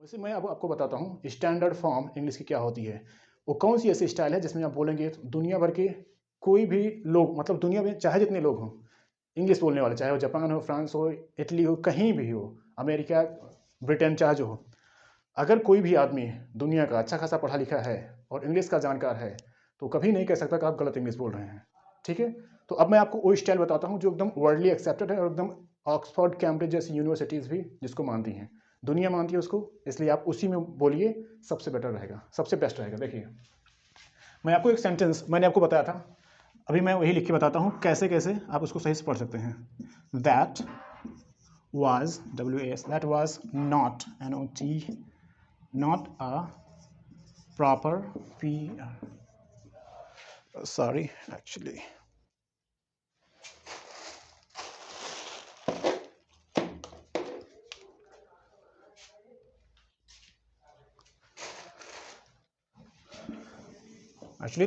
वैसे मैं अब आपको बताता हूँ स्टैंडर्ड फॉर्म इंग्लिश की क्या होती है। वो कौन सी ऐसी स्टाइल है जिसमें आप बोलेंगे तो दुनिया भर के कोई भी लोग, मतलब दुनिया में चाहे जितने लोग हों इंग्लिश बोलने वाले, चाहे वो जापान हो, फ्रांस हो, इटली हो, कहीं भी हो, अमेरिका, ब्रिटेन, चाहे जो हो, अगर कोई भी आदमी दुनिया का अच्छा खासा पढ़ा लिखा है और इंग्लिश का जानकार है तो कभी नहीं कह सकता कि आप गलत इंग्लिश बोल रहे हैं। ठीक है, तो अब मैं आपको वो स्टाइल बताता हूँ जो एकदम वर्ल्डली एक्सेप्टेड है और एकदम ऑक्सफोर्ड, कैम्ब्रिज जैसी यूनिवर्सिटीज़ भी जिसको मानती हैं, दुनिया मानती है उसको, इसलिए आप उसी में बोलिए, सबसे बेटर रहेगा, सबसे बेस्ट रहेगा। देखिए, मैं आपको एक सेंटेंस मैंने आपको बताया था, अभी मैं वही लिख के बताता हूँ कैसे कैसे आप उसको सही से पढ़ सकते हैं। That was WAS, that was not NOT, not a proper P, sorry actually,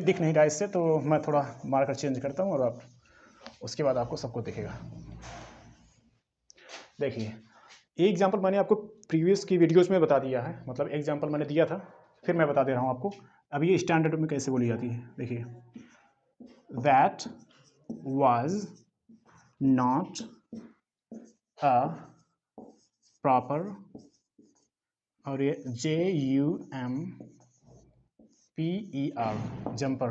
दिख नहीं रहा इससे, तो मैं थोड़ा मार्कर चेंज करता हूँ और आप उसके बाद आपको सब कुछ दिखेगा। देखिए, एक एग्जांपल मैंने आपको प्रीवियस की वीडियोस में बता दिया है, मतलब एग्जांपल मैंने दिया था, फिर मैं बता दे रहा हूँ आपको अब ये स्टैंडर्ड में कैसे बोली जाती है। देखिए, that was not a proper, और ये JUMPER, जंपर।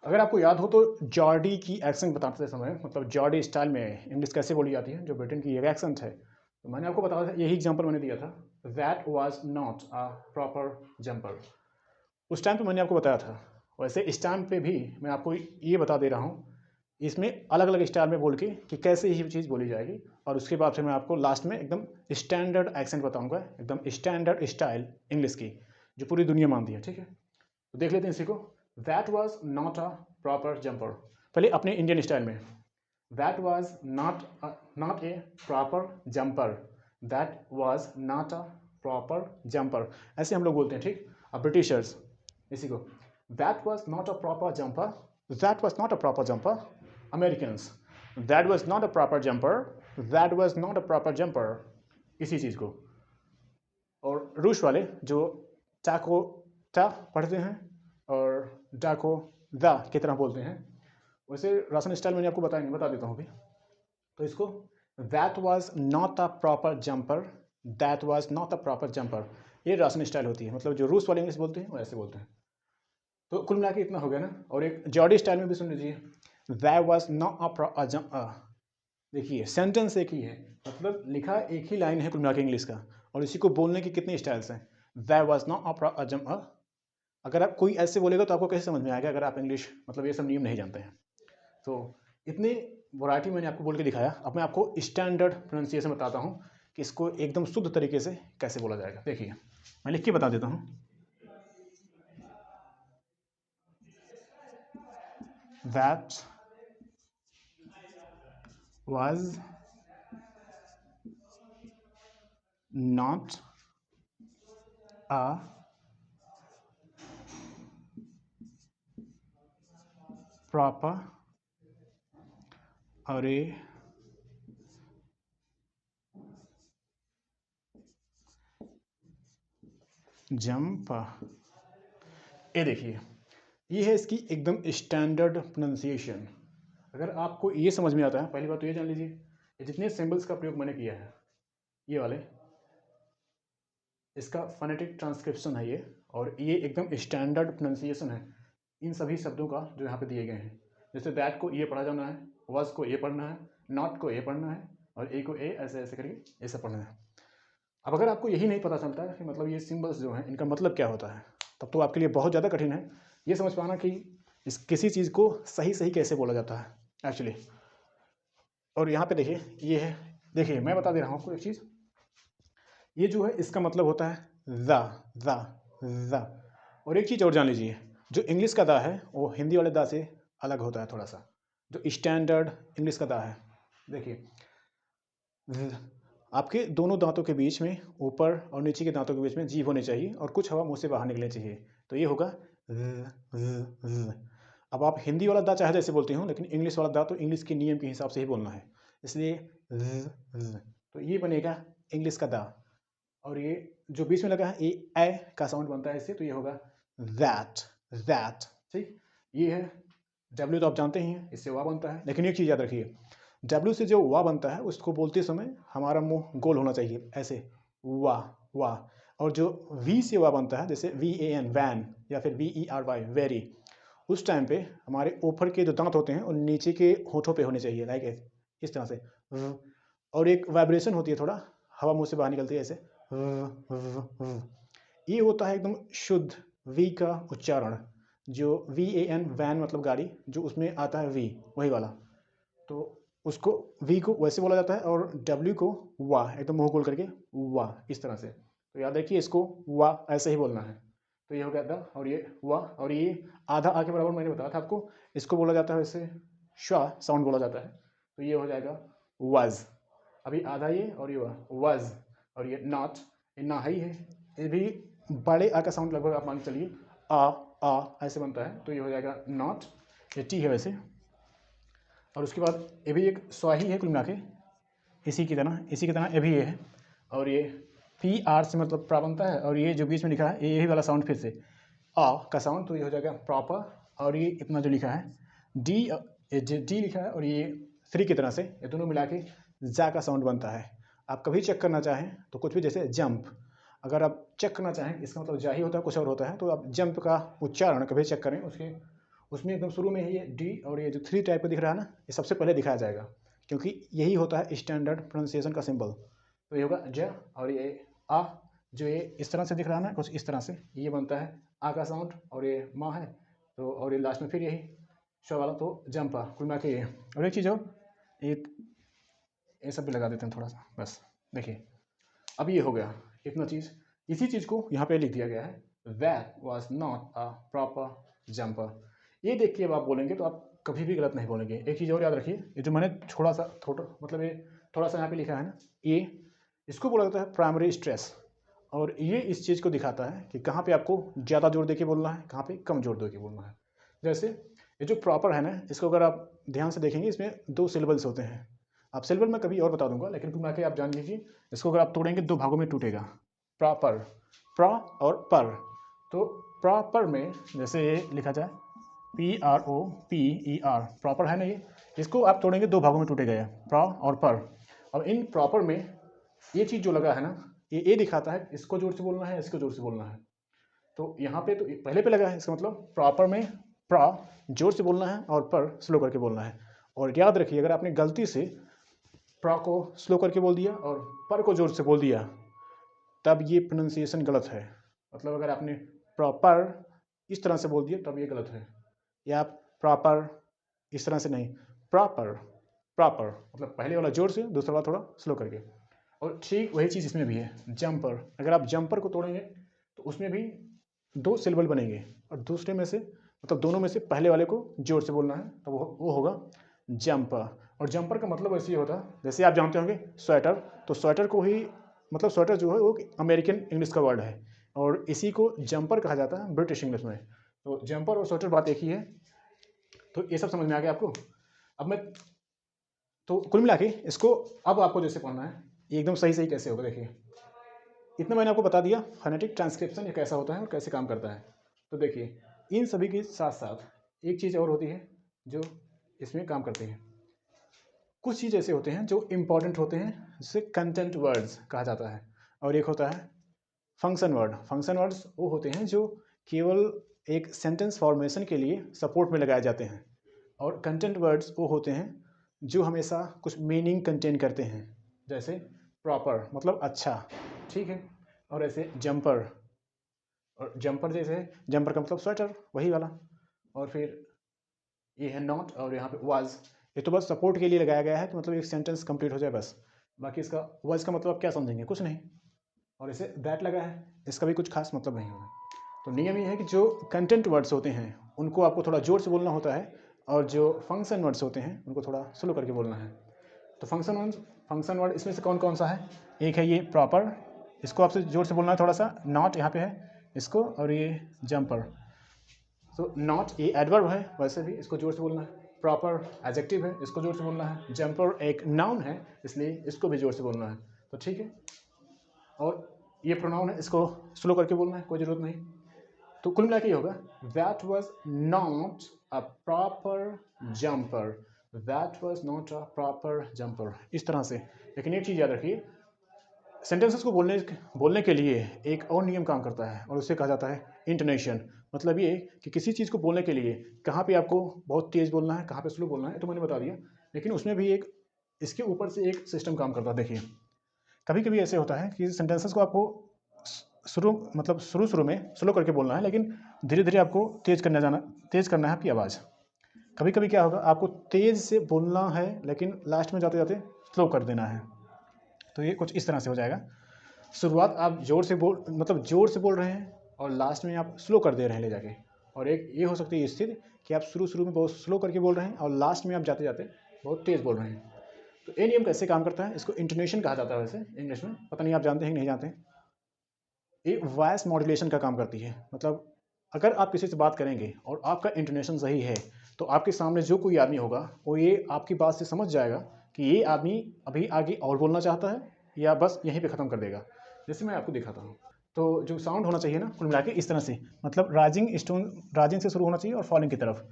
अगर आपको याद हो तो जॉर्डी की एक्सेंट बताते समय, मतलब जॉर्डी स्टाइल में इंग्लिश कैसे बोली जाती है, जो ब्रिटेन की एक एक्सेंट है, तो मैंने आपको बताया था, यही एग्जांपल मैंने दिया था, that was not a proper jumper. उस टाइम पे मैंने आपको बताया था। वैसे इस टाइम पे भी मैं आपको ये बता दे रहा हूँ, इसमें अलग अलग स्टाइल में बोल के कि कैसे ये चीज़ बोली जाएगी, और उसके बाद फिर मैं आपको लास्ट में एकदम स्टैंडर्ड एक्सेंट बताऊंगा, एकदम स्टैंडर्ड स्टाइल इंग्लिश की जो पूरी दुनिया मानती है। ठीक है, तो देख लेते हैं इसी को। That was not a proper jumper, पहले अपने इंडियन स्टाइल में, that was not a proper jumper, that was not a proper jumper, ऐसे हम लोग बोलते हैं। ठीक, अब ब्रिटिशर्स इसी को, that was not a proper jumper, that was not a proper jumper. Americans, that was not a proper jumper, that was not a proper jumper, इसी चीज़ को। और रूस वाले जो टाको टा पढ़ते हैं और डाको दा की तरह बोलते हैं, वैसे राशन स्टाइल मैंने आपको बता देता हूँ अभी। तो इसको, that was not a proper jumper, that was not a proper jumper, ये राशन स्टाइल होती है, मतलब जो रूस वाले इंग्लिश बोलते हैं वो ऐसे बोलते हैं। तो कुल मिला के इतना हो गया ना। और एक जॉर्डी स्टाइल में भी सुन लीजिए, दैट वाज नॉट अ, देखिए सेंटेंस एक ही है, मतलब लिखा एक ही लाइन है कुल मिला के इंग्लिश का, और इसी को बोलने की कितने स्टाइल्स हैं। दैट वाज नॉट अ, अगर आप कोई ऐसे बोलेगा तो आपको कैसे समझ में आएगा, अगर आप इंग्लिश मतलब ये सब नियम नहीं जानते हैं। तो इतनी वैरायटी मैंने आपको बोल के दिखाया। अब मैं आपको स्टैंडर्ड प्रोनाउंसिएशन बताता हूँ कि इसको एकदम शुद्ध तरीके से कैसे बोला जाएगा। देखिए, मैं लिख के बता देता हूँ, that was not a proper, अरे जंप। ये देखिए, ये है इसकी एकदम स्टैंडर्ड प्रोनाउंसिएशन। अगर आपको ये समझ में आता है, पहली बात तो ये जान लीजिए, ये जितने सिंबल्स का प्रयोग मैंने किया है, ये वाले, इसका फोनेटिक ट्रांसक्रिप्शन है ये, और ये एकदम स्टैंडर्ड प्रोनाउंसिएशन है इन सभी शब्दों का जो यहाँ पे दिए गए हैं। जैसे दैट को ये पढ़ा जाना है, वाज को ये पढ़ना है, नॉट को ये पढ़ना है, और ए को ए, ऐसे ऐसे करके ऐसा पढ़ना है। अब अगर आपको यही नहीं पता चलता कि मतलब ये सिंबल्स जो हैं इनका मतलब क्या होता है, तब तो आपके लिए बहुत ज़्यादा कठिन है ये समझ पाना कि इस किसी चीज़ को सही सही कैसे बोला जाता है एक्चुअली। और यहाँ पे देखिए, ये है, देखिए मैं बता दे रहा हूँ आपको एक चीज़, ये जो है इसका मतलब होता है द। और एक चीज़ और जान लीजिए, जो इंग्लिश का दा है वो हिंदी वाले दा से अलग होता है थोड़ा सा, जो स्टैंडर्ड इंग्लिश का दा है। देखिए, आपके दोनों दांतों के बीच में, ऊपर और नीचे के दांतों के बीच में जीभ होनी चाहिए और कुछ हवा मुंह से बाहर निकलनी चाहिए, तो ये होगा ज़। अब आप हिंदी वाला दा चाहे जैसे बोलते हो, लेकिन इंग्लिश वाला दा तो इंग्लिश के नियम के हिसाब से ही बोलना है, इसलिए ज़। तो ये बनेगा इंग्लिश का द, और ये जो बीच में लगा है ये ए का साउंड बनता है इससे, तो ये होगा दैट। ठीक, ये है डब्ल्यू तो आप जानते ही हैं, इससे वाह बनता है, लेकिन एक चीज़ याद रखिए, डब्ल्यू से जो वाह बनता है उसको बोलते समय हमारा मुंह गोल होना चाहिए ऐसे, वाह वाह। और जो वी से वाह बनता है, जैसे VAN वैन, या फिर VERY वेरी, उस टाइम पे हमारे ऊपर के जो दांत होते हैं उन नीचे के होठों पे होने चाहिए, लाइक इस तरह से। और एक वाइब्रेशन होती है, थोड़ा हवा मुंह से बाहर निकलती है ऐसे, ये होता है एकदम शुद्ध वी का उच्चारण। जो VAN वैन मतलब गाड़ी, जो उसमें आता है वी, वही वाला, तो उसको वी को वैसे बोला जाता है, और डब्ल्यू को वाह, एकदम मुंह खोल करके वाह, इस तरह से। तो याद रखिए इसको वाह ऐसे ही बोलना है। तो ये हो गया द, और ये वाह, और ये आधा आ के बराबर मैंने बताया था आपको, इसको बोला जाता है वैसे श्वा साउंड बोला जाता है, तो ये हो जाएगा वाज। अभी आधा ये और ये वाज, और ये नॉट, ये ना ही है, ये भी बड़े आ का साउंड लगभग आप मान के चलिए आ ऐसे बनता है, तो ये हो जाएगा नॉट, ये टी है वैसे। और उसके बाद ये भी एक स्वाही है कुल मिला के, इसी की तरह ये भी ये है, और ये PR से मतलब प्रा बनता है, और ये जो बीच में लिखा है यही वाला साउंड फिर से आ का साउंड, तो ये हो जाएगा प्रॉपर। और ये इतना जो लिखा है डी लिखा है, और ये 3 की तरह से, ये दोनों मिला के जा का साउंड बनता है। आप कभी चेक करना चाहें तो कुछ भी, जैसे जंप, अगर आप चेक करना चाहें इसका मतलब जा ही होता है, कुछ और होता है, तो आप जंप का उच्चारण कभी चेक करें, उसमें एकदम शुरू में ही ये डी और ये जो 3 टाइप का दिख रहा है ना, ये सबसे पहले दिखाया जाएगा, क्योंकि यही होता है स्टैंडर्ड प्रोनाउंसिएशन का सिंबल। तो ये होगा ज, और ये आ, जो ये इस तरह से दिख रहा है ना, कुछ इस तरह से, ये बनता है आ का साउंड, और ये माँ है तो, और ये लास्ट में फिर यही शो वाला, तो जंपा, कुल मिला के ये। और एक चीज़ हो, एक ये सब भी लगा देते हैं थोड़ा सा, बस देखिए अब ये हो गया इतना चीज़। इसी चीज़ को यहाँ पे लिख दिया गया है, that was not a proper jumper. ये देख के अब आप बोलेंगे तो आप कभी भी गलत नहीं बोलेंगे। एक चीज़ और याद रखिए, ये जो मैंने थोड़ा मतलब ये थोड़ा सा यहाँ पे लिखा है ना, ये इसको बोला जाता है प्राइमरी स्ट्रेस, और ये इस चीज़ को दिखाता है कि कहाँ पे आपको ज़्यादा जोर दे के बोलना है, कहाँ पे कम जोर दे के बोलना है। जैसे ये जो प्रॉपर है ना, इसको अगर आप ध्यान से देखेंगे, इसमें 2 सिलेबल्स होते हैं। आप सिलेबल मैं कभी और बता दूंगा, लेकिन घुमा के आप जान लीजिए, इसको अगर आप तोड़ेंगे 2 भागों में टूटेगा, प्रॉपर, प्रा और पर। तो प्रॉपर में जैसे ये लिखा जाए PROPER, प्रॉपर है ना, ये इसको आप तोड़ेंगे 2 भागों में टूटेगा, ये प्रा और पर। अब इन प्रॉपर में ये चीज़ जो लगा है ना, ये दिखाता है इसको जोर से बोलना है, इसको जोर से बोलना है। तो यहाँ पे तो पहले पे लगा है, इसका मतलब प्रॉपर में प्रा जोर से बोलना है और पर स्लो करके बोलना है। और याद रखिए, अगर आपने गलती से प्रा को स्लो करके बोल दिया और पर को जोर से बोल दिया, तब ये प्रोनाउंसिएशन गलत है। मतलब अगर आपने प्रॉपर इस तरह से बोल दिया तब ये गलत है, या आप प्रॉपर इस तरह से नहीं, प्रॉपर प्रॉपर मतलब पहले वाला जोर से, दूसरा वाला थोड़ा स्लो करके। और ठीक वही चीज़ इसमें भी है, जंपर। अगर आप जंपर को तोड़ेंगे तो उसमें भी 2 सिलेबल बनेंगे, और दूसरे में से मतलब दोनों में से पहले वाले को जोर से बोलना है, तो वो होगा जंपर। और जंपर का मतलब ऐसे ही होता है, जैसे आप जानते होंगे स्वेटर, तो स्वेटर को ही मतलब स्वेटर जो है वो अमेरिकन इंग्लिश का वर्ड है, और इसी को जंपर कहा जाता है ब्रिटिश इंग्लिश में। तो जंपर और स्वेटर बात एक ही है। तो ये सब समझ में आ गया आपको। अब मैं तो कुल मिला के इसको अब आपको जैसे पढ़ना है, ये एकदम सही सही कैसे होगा देखिए। इतना मैंने आपको बता दिया फोनेटिक ट्रांसक्रिप्शन ये कैसा होता है और कैसे काम करता है। तो देखिए इन सभी के साथ साथ एक चीज़ और होती है जो इसमें काम करती है। कुछ चीज़ ऐसे होते हैं जो इम्पॉर्टेंट होते हैं, जिसे कंटेंट वर्ड्स कहा जाता है, और एक होता है फंक्शन वर्ड। फंक्शन वर्ड्स वो होते हैं जो केवल एक सेंटेंस फॉर्मेशन के लिए सपोर्ट में लगाए जाते हैं, और कंटेंट वर्ड्स वो होते हैं जो हमेशा कुछ मीनिंग कंटेन करते हैं। जैसे प्रॉपर मतलब अच्छा, ठीक है, और ऐसे जंपर, और जंपर जैसे जंपर का मतलब स्वेटर, वही वाला। और फिर ये है नॉट, और यहाँ पे वाज, ये तो बस सपोर्ट के लिए लगाया गया है कि मतलब एक सेंटेंस कंप्लीट हो जाए बस। बाकी इसका वाज का मतलब क्या समझेंगे, कुछ नहीं। और इसे दैट लगा है, इसका भी कुछ खास मतलब नहीं होगा। तो नियम ये है कि जो कंटेंट वर्ड्स होते हैं उनको आपको थोड़ा जोर से बोलना होता है, और जो फंक्शन वर्ड्स होते हैं उनको थोड़ा स्लो करके बोलना है। तो फंक्शन वर्ड इसमें से कौन कौन सा है, एक है ये प्रॉपर, इसको आपसे जोर से बोलना है थोड़ा सा, नॉट यहाँ पे है इसको, और ये जंपर। तो नॉट ये एडवर्ब है, वैसे भी इसको जोर से बोलना है। प्रॉपर एडजेक्टिव है, इसको जोर से बोलना है। जंपर एक नाउन है, इसलिए इसको भी जोर से बोलना है। तो ठीक है, और ये प्रोनाउन है, इसको स्लो करके बोलना है, कोई ज़रूरत नहीं। तो कुल मिला के ये होगा, that was not a proper jumper, that was not a proper jumper, इस तरह से। लेकिन एक चीज़ याद रखिए, सेंटेंसेस को बोलने के लिए एक और नियम काम करता है और उसे कहा जाता है इंटोनेशन। मतलब ये कि किसी चीज़ को बोलने के लिए कहाँ पे आपको बहुत तेज़ बोलना है, कहाँ पे स्लो बोलना है, तो मैंने बता दिया। लेकिन उसमें भी एक इसके ऊपर से एक सिस्टम काम करता है। देखिए, कभी कभी ऐसे होता है कि सेंटेंसेस को आपको शुरू में स्लो करके बोलना है, लेकिन धीरे धीरे आपको तेज़ करना है आपकी आवाज़। कभी कभी क्या होगा, आपको तेज़ से बोलना है लेकिन लास्ट में जाते जाते स्लो कर देना है। तो ये कुछ इस तरह से हो जाएगा, शुरुआत आप जोर से बोल रहे हैं और लास्ट में आप स्लो कर दे रहे हैं ले जाके। और एक ये हो सकती है स्थिति कि आप शुरू में बहुत स्लो करके बोल रहे हैं और लास्ट में आप जाते जाते बहुत तेज़ बोल रहे हैं। तो ये नियम कैसे काम करता है, इसको इंटोनेशन कहा जाता है वैसे इंग्लिश में, पता नहीं आप जानते हैं कि नहीं जानते। ये वॉइस मॉड्यूलेशन का काम करती है। मतलब अगर आप किसी से बात करेंगे और आपका इंटोनेशन सही है, तो आपके सामने जो कोई आदमी होगा वो ये आपकी बात से समझ जाएगा कि ये आदमी अभी आगे और बोलना चाहता है या बस यहीं पे ख़त्म कर देगा। जैसे मैं आपको दिखाता हूँ, तो जो साउंड होना चाहिए ना, कुल मिला के इस तरह से, मतलब राइजिंग से शुरू होना चाहिए और फॉलिंग की तरफ।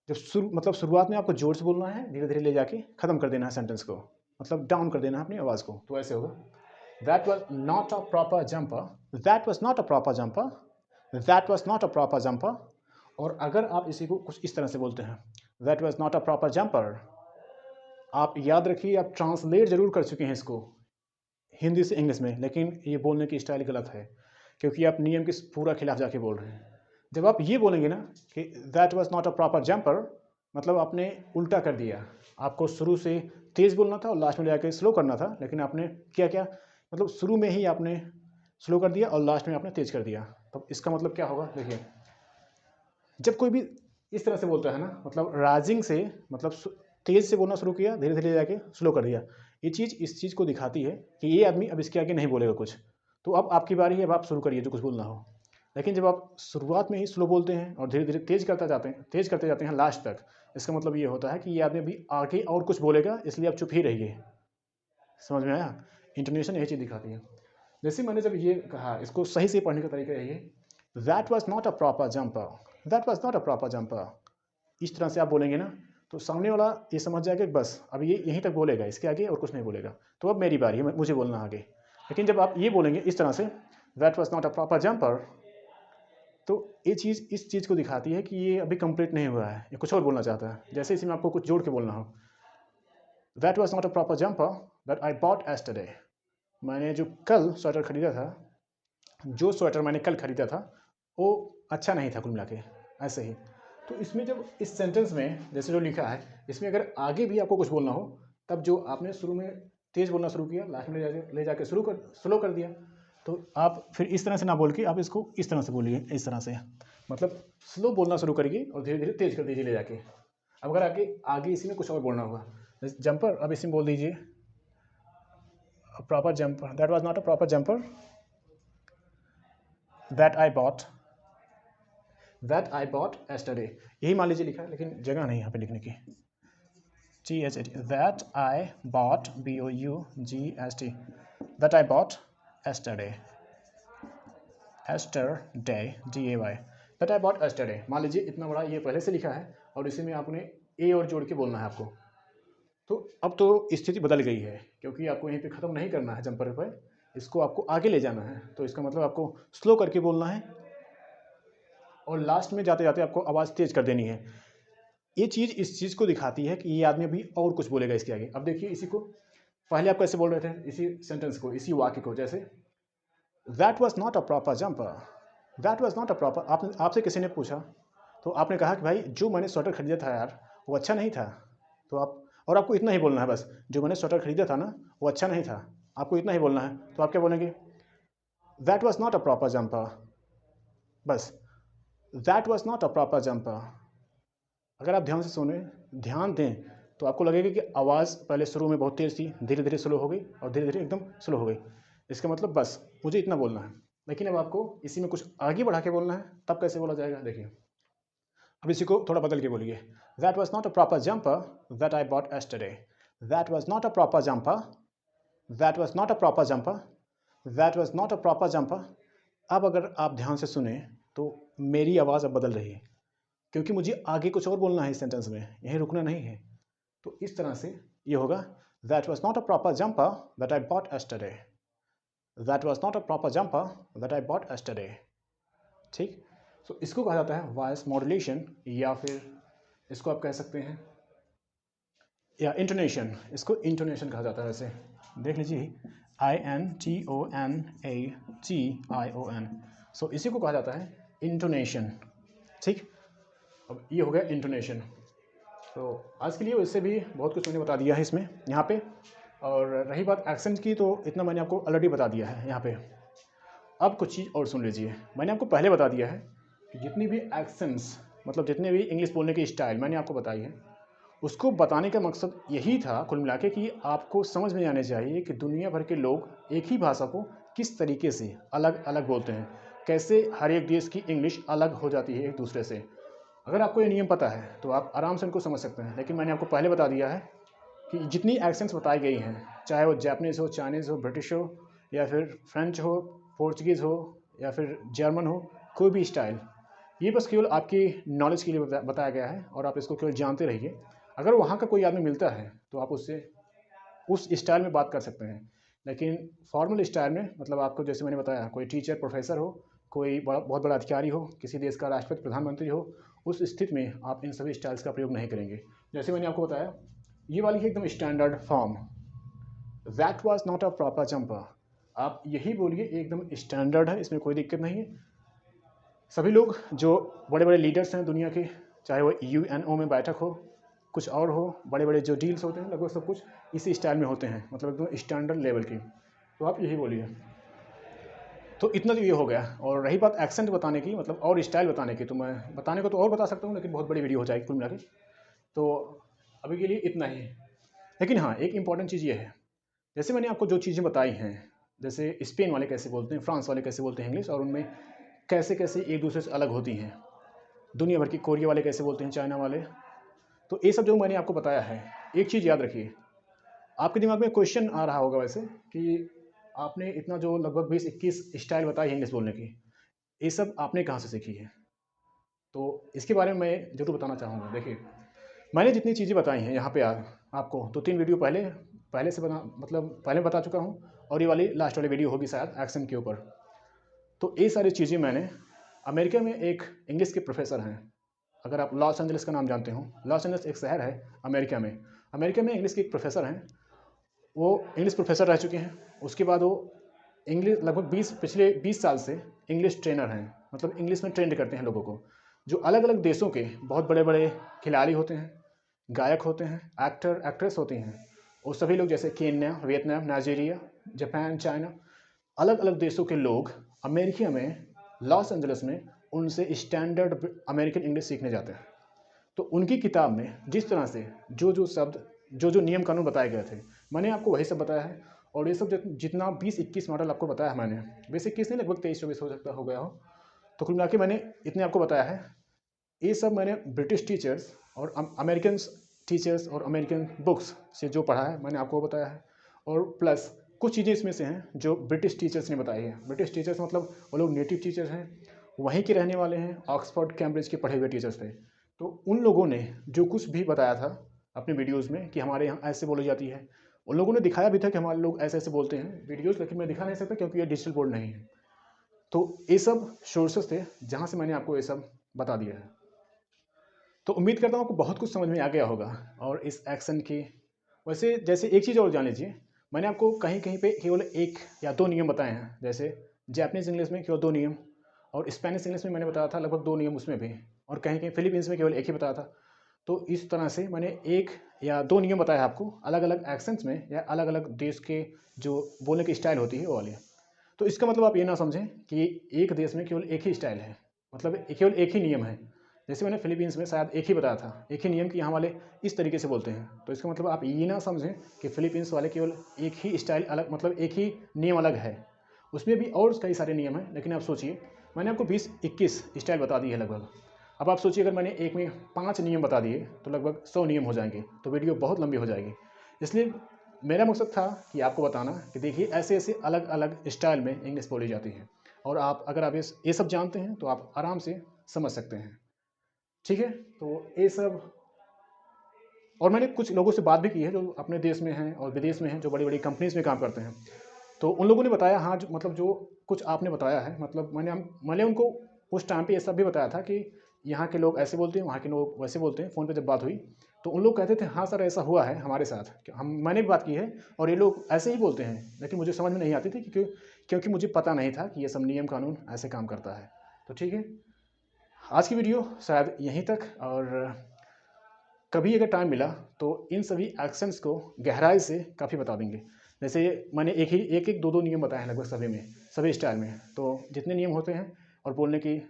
जब शुरुआत में आपको जोर से बोलना है, धीरे धीरे ले जाके ख़त्म कर देना है सेंटेंस को, मतलब डाउन कर देना है अपनी आवाज़ को। तो ऐसे होगा, that was not a proper jumper, that was not a proper jumper, that was not a proper jumper. और अगर आप इसी को कुछ इस तरह से बोलते हैं, that was not a proper jumper, आप याद रखिए आप ट्रांसलेट जरूर कर चुके हैं इसको हिंदी से इंग्लिश में, लेकिन ये बोलने की स्टाइल गलत है क्योंकि आप नियम के पूरा खिलाफ जाके बोल रहे हैं। जब आप ये बोलेंगे ना कि that was not a proper jumper, मतलब आपने उल्टा कर दिया। आपको शुरू से तेज़ बोलना था और लास्ट में जाके स्लो करना था, लेकिन आपने किया क्या, मतलब शुरू में ही आपने स्लो कर दिया और लास्ट में आपने तेज़ कर दिया। तो इसका मतलब क्या होगा, देखिए, जब कोई भी इस तरह से बोलता है ना, मतलब राइजिंग से, मतलब तेज़ से बोलना शुरू किया, धीरे धीरे जाके स्लो कर दिया, ये चीज़ इस चीज़ को दिखाती है कि ये आदमी अब इसके आगे नहीं बोलेगा कुछ। तो अब आपकी बारी है, अब आप शुरू करिए जो कुछ बोलना हो। लेकिन जब आप शुरुआत में ही स्लो बोलते हैं और धीरे धीरे तेज़ करते जाते हैं लास्ट तक, इसका मतलब ये होता है कि ये आदमी अभी आगे और कुछ बोलेगा, इसलिए आप चुप ही रहिए। समझ में आया? इंटोनेशन यही चीज़ दिखाती है। जैसे मैंने जब ये कहा, इसको सही से पढ़ने का तरीका यही है, that was not a proper jumper, that was not a proper jumper. इस तरह से आप बोलेंगे ना, तो सामने वाला ये समझ जाएगा कि बस अब ये यहीं तक बोलेगा, इसके आगे और कुछ नहीं बोलेगा, तो अब मेरी बारी है, मुझे बोलना आगे। लेकिन जब आप ये बोलेंगे इस तरह से, that was not a proper jumper, तो ये चीज़ इस चीज़ को दिखाती है कि ये अभी कंप्लीट नहीं हुआ है, ये कुछ और बोलना चाहता है। जैसे इसमें आपको कुछ जोड़ के बोलना हो, that was not a proper jumper that I bought yesterday, मैंने जो कल स्वेटर खरीदा था, जो स्वेटर मैंने कल खरीदा था वो अच्छा नहीं था, कुल मिला के ऐसे ही। तो इसमें जब इस सेंटेंस में जैसे जो लिखा है, इसमें अगर आगे भी आपको कुछ बोलना हो, तब जो आपने शुरू में तेज़ बोलना शुरू किया, लास्ट में ले जाके स्लो कर दिया, तो आप फिर इस तरह से ना बोल के आप इसको इस तरह से बोलिए, इस तरह से, मतलब स्लो बोलना शुरू करिए और धीरे धीरे तेज़ कर दीजिए ले जाके। अब अगर आगे आगे इसी में कुछ और बोलना होगा, जैसे जंपर, अब इसमें बोल दीजिए proper jumper, that was not a proper jumper that I bought yesterday, यही मान लीजिए लिखा है, लेकिन जगह नहीं यहाँ पे लिखने की। GHAT, that I bought, BOUGST, that I bought yesterday, GAY, that I bought yesterday. मान लीजिए इतना बड़ा ये पहले से लिखा है और इसी में आपने ए और जोड़ के बोलना है आपको। तो अब तो स्थिति बदल गई है, क्योंकि आपको यहीं पे ख़त्म नहीं करना है जंपर पर, इसको आपको आगे ले जाना है। तो इसका मतलब आपको स्लो करके बोलना है और लास्ट में जाते जाते आपको आवाज़ तेज़ कर देनी है। ये चीज़ इस चीज़ को दिखाती है कि ये आदमी अभी और कुछ बोलेगा इसके आगे। अब देखिए इसी को, पहले आप कैसे बोल रहे थे इसी सेंटेंस को, इसी वाक्य को, जैसे that was not a proper jumper, that was not a proper, आपसे किसी ने पूछा तो आपने कहा कि भाई जो मैंने स्वेटर खरीदा था यार वो अच्छा नहीं था। तो आपको इतना ही बोलना है बस, जो मैंने स्वेटर खरीदा था ना वो अच्छा नहीं था, आपको इतना ही बोलना है। तो आप क्या बोलेंगे, that was not a proper jumper, बस that was not a proper jumper. अगर आप ध्यान से सुने, ध्यान दें, तो आपको लगेगा कि आवाज़ पहले शुरू में बहुत तेज़ थी, धीरे धीरे स्लो हो गई और धीरे धीरे एकदम स्लो हो गई। इसका मतलब बस मुझे इतना बोलना है। लेकिन अब आपको इसी में कुछ आगे बढ़ा के बोलना है, तब कैसे बोला जाएगा, देखिए। अब इसी को थोड़ा बदल के बोलिए, that was not a proper jumper that I bought yesterday, that was not a proper jumper that was not a proper jumper, that was not a proper jumper. अब अगर आप ध्यान से सुने तो मेरी आवाज़ अब बदल रही है, क्योंकि मुझे आगे कुछ और बोलना है इस सेंटेंस में, यहीं रुकना नहीं है। तो इस तरह से ये होगा, that was not a proper jumper that I bought yesterday, that was not a proper jumper that I bought yesterday. ठीक, सो इसको कहा जाता है वॉइस मॉड्यूलेशन, या फिर इसको आप कह सकते हैं या इंटोनेशन, इसको इंटोनेशन कहा जाता है। वैसे देख लीजिए, INTONATION, सो इसी को कहा जाता है इंटोनेशन। ठीक, अब ये हो गया इंटोनेशन। तो आज के लिए वैसे भी बहुत कुछ मैंने बता दिया है इसमें यहाँ पे, और रही बात एक्सेंट की तो इतना मैंने आपको ऑलरेडी बता दिया है यहाँ पे। अब कुछ चीज़ और सुन लीजिए, मैंने आपको पहले बता दिया है कि जितनी भी एक्सेंट्स, मतलब जितने भी इंग्लिश बोलने की स्टाइल मैंने आपको बताई है, उसको बताने का मकसद यही था कुल मिला के कि आपको समझ में आने चाहिए कि दुनिया भर के लोग एक ही भाषा को किस तरीके से अलग अलग बोलते हैं, कैसे हर एक देश की इंग्लिश अलग हो जाती है एक दूसरे से। अगर आपको ये नियम पता है तो आप आराम से इनको समझ सकते हैं, लेकिन मैंने आपको पहले बता दिया है कि जितनी एक्सेंट्स बताई गई हैं, चाहे वो जापानीज़ हो, चाइनीज़ हो, ब्रिटिश हो, या फिर फ्रेंच हो, पोर्चुगीज़ हो, या फिर जर्मन हो, कोई भी स्टाइल, ये बस केवल आपकी नॉलेज के लिए बताया गया है, और आप इसको केवल जानते रहिए। अगर वहाँ का कोई आदमी मिलता है तो आप उससे उस स्टाइल में बात कर सकते हैं, लेकिन फॉर्मल स्टाइल में, मतलब आपको जैसे मैंने बताया, कोई टीचर प्रोफेसर हो, कोई बहुत बड़ा अधिकारी हो, किसी देश का राष्ट्रपति प्रधानमंत्री हो, उस स्थिति में आप इन सभी स्टाइल्स का प्रयोग नहीं करेंगे। जैसे मैंने आपको बताया, ये वाली है एकदम standard form, that was not a proper jumper. आप यही बोलिए, एकदम स्टैंडर्ड है, इसमें कोई दिक्कत नहीं है। सभी लोग जो बड़े बड़े लीडर्स हैं दुनिया के, चाहे वो UNO में बैठक हो, कुछ और हो, बड़े बड़े जो डील्स होते हैं, लगभग सब कुछ इसी स्टाइल में होते हैं, मतलब एकदम स्टैंडर्ड लेवल की। तो आप यही बोलिए। तो इतना तो ये हो गया। और रही बात एक्सेंट बताने की, मतलब और स्टाइल बताने की, तो मैं बताने को तो और बता सकता हूँ, लेकिन बहुत बड़ी वीडियो हो जाएगी कुल मिला के, तो अभी के लिए इतना ही। लेकिन हाँ, एक इंपॉर्टेंट चीज़ ये है, जैसे मैंने आपको जो चीज़ें बताई हैं, जैसे स्पेन वाले कैसे बोलते हैं, फ्रांस वाले कैसे बोलते हैं इंग्लिश, और उनमें कैसे कैसे एक दूसरे से अलग होती हैं, दुनिया भर की कोरिया वाले कैसे बोलते हैं, चाइना वाले, तो ये सब जो मैंने आपको बताया है, एक चीज़ याद रखिए, आपके दिमाग में क्वेश्चन आ रहा होगा वैसे कि आपने इतना जो लगभग 20-21 स्टाइल बताई है इंग्लिश बोलने की, ये सब आपने कहाँ से सीखी है? तो इसके बारे में मैं ज़रूर बताना चाहूँगा। देखिए, मैंने जितनी चीज़ें बताई हैं यहाँ पे आपको 2-3 वीडियो पहले पहले से बता मतलब पहले बता चुका हूँ, और ये वाली लास्ट वाली वीडियो होगी शायद एक्सेंट के ऊपर। तो ये सारी चीज़ें मैंने, अमेरिका में एक इंग्लिश के प्रोफेसर हैं, अगर आप लॉस एंजलिस का नाम जानते हो, लॉस एंजलिस एक शहर है अमेरिका में, अमेरिका में इंग्लिश के एक प्रोफेसर हैं, वो इंग्लिश प्रोफेसर रह चुके हैं। उसके बाद वो इंग्लिश लगभग पिछले 20 साल से इंग्लिश ट्रेनर हैं, मतलब इंग्लिश में ट्रेंड करते हैं लोगों को। जो अलग अलग देशों के बहुत बड़े बड़े खिलाड़ी होते हैं, गायक होते हैं, एक्टर एक्ट्रेस होती हैं, वो सभी लोग, जैसे Kenya, Vietnam, Nigeria, Japan, China, अलग अलग देशों के लोग अमेरिका में, लॉस एंजलिस में उनसे स्टैंडर्ड अमेरिकन इंग्लिश सीखने जाते हैं। तो उनकी किताब में जिस तरह से जो जो शब्द, जो जो नियम कानून बताए गए थे, मैंने आपको वही सब बताया है। और ये सब जितना 20-21 मॉडल आपको बताया है मैंने, 20-21 नहीं, लगभग 23-24 हो सकता हो गया हो, तो कुल मिला के मैंने इतने आपको बताया है। ये सब मैंने ब्रिटिश टीचर्स और अमेरिकन टीचर्स और अमेरिकन बुक्स से जो पढ़ा है मैंने आपको बताया है। और प्लस कुछ चीज़ें इसमें से हैं जो ब्रिटिश टीचर्स ने बताई है। ब्रिटिश टीचर्स मतलब वो लोग नेटिव टीचर्स हैं, वहीं के रहने वाले हैं, ऑक्सफोर्ड कैम्ब्रिज के पढ़े हुए टीचर्स थे। तो उन लोगों ने जो कुछ भी बताया था अपने वीडियोज़ में कि हमारे यहाँ ऐसे बोली जाती है, उन लोगों ने दिखाया भी था कि हमारे लोग ऐसे ऐसे बोलते हैं वीडियोज़, लेकिन मैं दिखा नहीं सकता क्योंकि ये डिजिटल बोर्ड नहीं है। तो ये सब सोर्सेस थे जहाँ से मैंने आपको ये सब बता दिया है। तो उम्मीद करता हूँ आपको बहुत कुछ समझ में आ गया होगा। और इस एक्शन की वैसे, जैसे एक चीज़ और जान लीजिए, मैंने आपको कहीं कहीं पे केवल 1 या 2 नियम बताए हैं। जैसे जापानीज़ इंग्लिश में केवल 2 नियम, और स्पेनिश इंग्लिश में मैंने बताया था लगभग 2 नियम उसमें भी, और कहीं कहीं फिलीपींस में केवल 1 ही बताया था। तो इस तरह से मैंने 1 या 2 नियम बताया आपको, अलग अलग एक्सेंट्स में या अलग अलग देश के जो बोलने की स्टाइल होती है वो वाली। तो इसका मतलब आप ये ना समझें कि एक देश में केवल एक ही स्टाइल है, मतलब केवल एक ही नियम है। जैसे मैंने फिलीपींस में शायद एक ही बताया था, एक ही नियम कि यहाँ वाले इस तरीके से बोलते हैं। तो इसका मतलब आप ये ना समझें कि फिलीपींस वाले केवल एक ही स्टाइल अलग, मतलब एक ही नियम अलग है, उसमें भी और कई सारे नियम हैं। लेकिन आप सोचिए, मैंने आपको 20-21 स्टाइल बता दी है लगभग। अब आप सोचिए, अगर मैंने एक में 5 नियम बता दिए तो लगभग 100 नियम हो जाएंगे, तो वीडियो बहुत लंबी हो जाएगी। इसलिए मेरा मकसद था कि आपको बताना कि देखिए ऐसे ऐसे अलग अलग स्टाइल में इंग्लिश बोली जाती है, और अगर आप ये सब जानते हैं तो आप आराम से समझ सकते हैं। ठीक है, तो ये सब। और मैंने कुछ लोगों से बात भी की है जो अपने देश में हैं और विदेश में हैं, जो बड़ी बड़ी कंपनीज में काम करते हैं। तो उन लोगों ने बताया, हाँ, जो मतलब जो कुछ आपने बताया है, मतलब मैंने उनको उस टाइम पे ये सब भी बताया था कि यहाँ के लोग ऐसे बोलते हैं, वहाँ के लोग वैसे बोलते हैं। फ़ोन पे जब बात हुई तो उन लोग कहते थे, हाँ सर, ऐसा हुआ है हमारे साथ, मैंने भी बात की है और ये लोग ऐसे ही बोलते हैं। लेकिन मुझे समझ में नहीं आती थी क्योंकि मुझे पता नहीं था कि ये सब नियम कानून ऐसे काम करता है। तो ठीक है, आज की वीडियो शायद यहीं तक। और कभी अगर टाइम मिला तो इन सभी एक्शंस को गहराई से काफ़ी बता देंगे। जैसे मैंने एक एक दो दो नियम बताए हैं लगभग सभी में, सभी स्टाइल में। तो जितने नियम होते हैं और बोलने की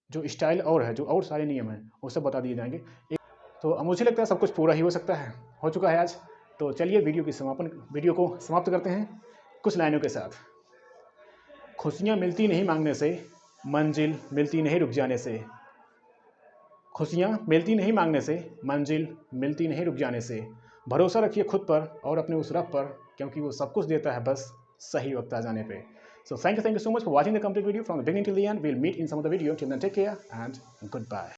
जो स्टाइल और है, जो और सारे नियम हैं, वो सब बता दिए जाएंगे। तो मुझे लगता है सब कुछ पूरा ही हो सकता है, हो चुका है आज। तो चलिए वीडियो को समाप्त करते हैं कुछ लाइनों के साथ। खुशियाँ मिलती नहीं मांगने से, मंजिल मिलती नहीं रुक जाने से। खुशियाँ मिलती नहीं मांगने से, मंजिल मिलती नहीं रुक जाने से। भरोसा रखिए खुद पर और अपने उस रब पर, क्योंकि वो सब कुछ देता है बस सही वक्त आ जाने पे। So thank you so much for watching the complete video from the beginning till the end. We'll meet in some of the video. Till then, take care and goodbye.